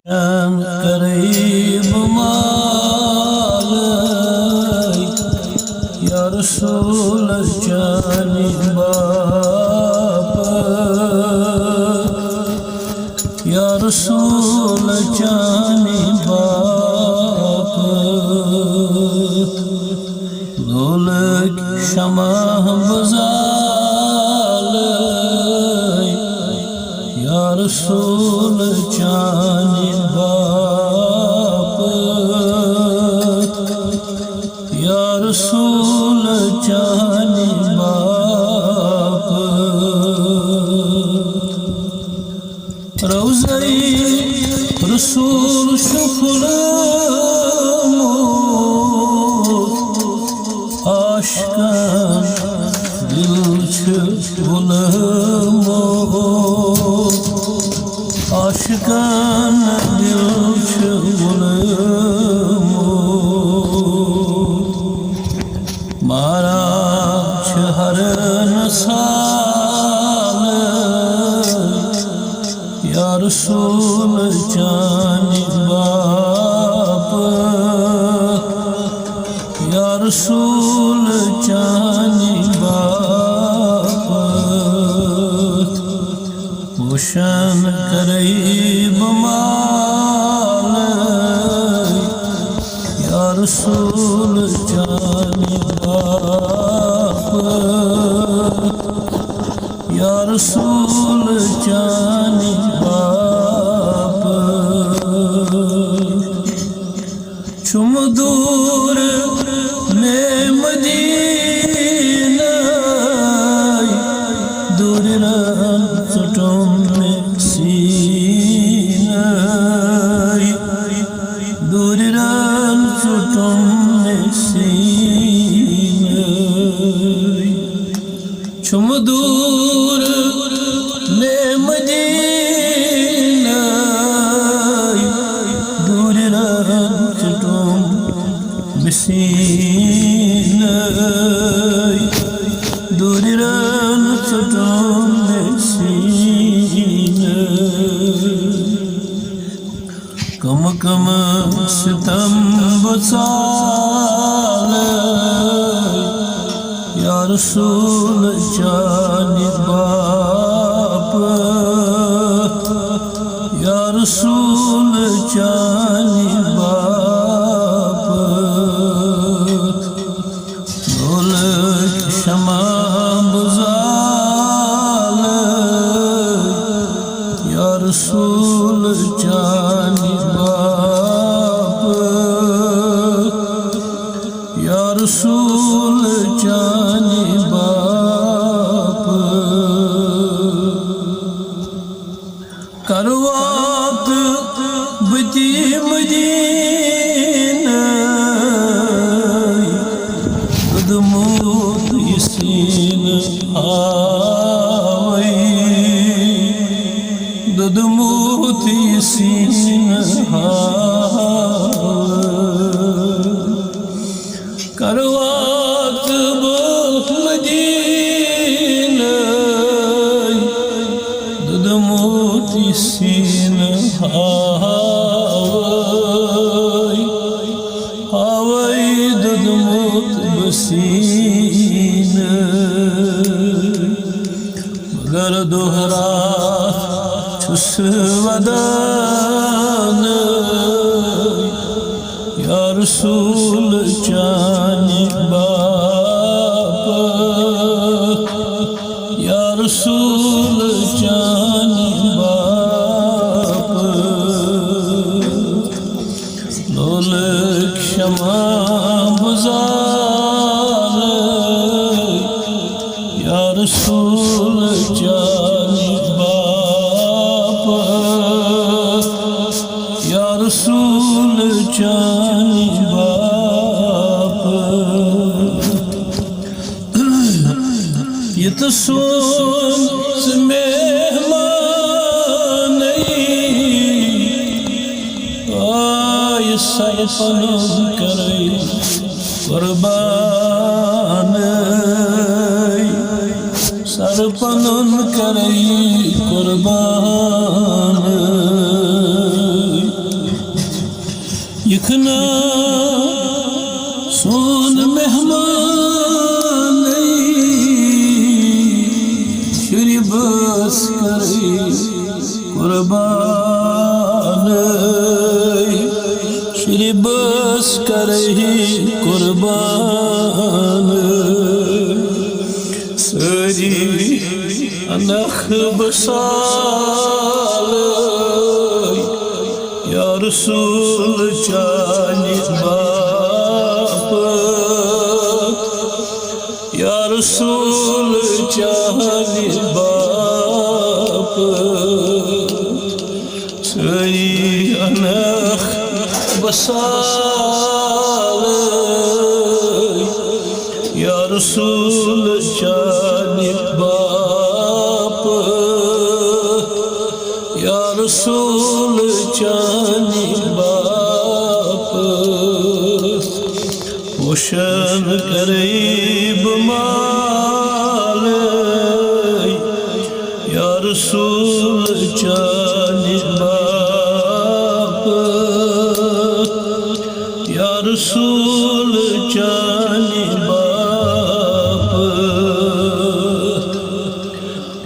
करीब मालय या रसूल जानी बाप या रसूल जानी बाप लोलक शमा बजालय या रसूल जानी बाप या रसूल जानी बाप रोज़े रसूल शुक्र आशिकान दिल गुलमो आशिकान दिल गुलमो मारा हर नसाल या रसूल जानी बाप या रसूल जानी बाप मुशन करीब माल या रसूल जानी बाप या रसूल जानी बाप चुम दूर में मदीना दूर चुटुम में सीना दूर चुटुम में सीना चुम दूर में मदीना दूर चुटुम सीना दूर चुटुम सीना कम कम सितम बचाल या रसूल जानी बाप या रसूल जानी बाप लोलक शमा बुज़ाल या रसूल जानी बाप या रसूल जानी बाप करवात बती मदीना कदमों यसीन आवई ददमोत यसीन करवात मदीना ददमोत यसीन आवई ददमोत बसीन मगर दोहरा छुस वदन या रसूल जानी बाप या रसूल जानी बाप लोलक शमा बुज़ाल या रसूल जानी बाप या रसूल जानी बाप ये तो सोन मेहमान आय सरपन करे कुर्बान सरपन करे कुर्बान लिखना सोन मेहमान श्री बस करे कुर्बान श्री बस करे कुर्बान सरी अनख बसाल या रसूल चानी बाप या रसूल चानी बाप सरी अनख बसाल या रसूल चानी बाप या रसूल चानी बाप पोषण करीब माल या रसूल चानी बाप या रसूल चानी बाप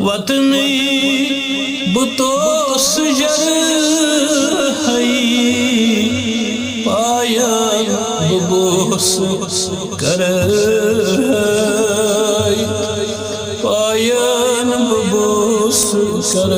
वतनी बुतोस जर पाया बबोस कर पायन बबोस कर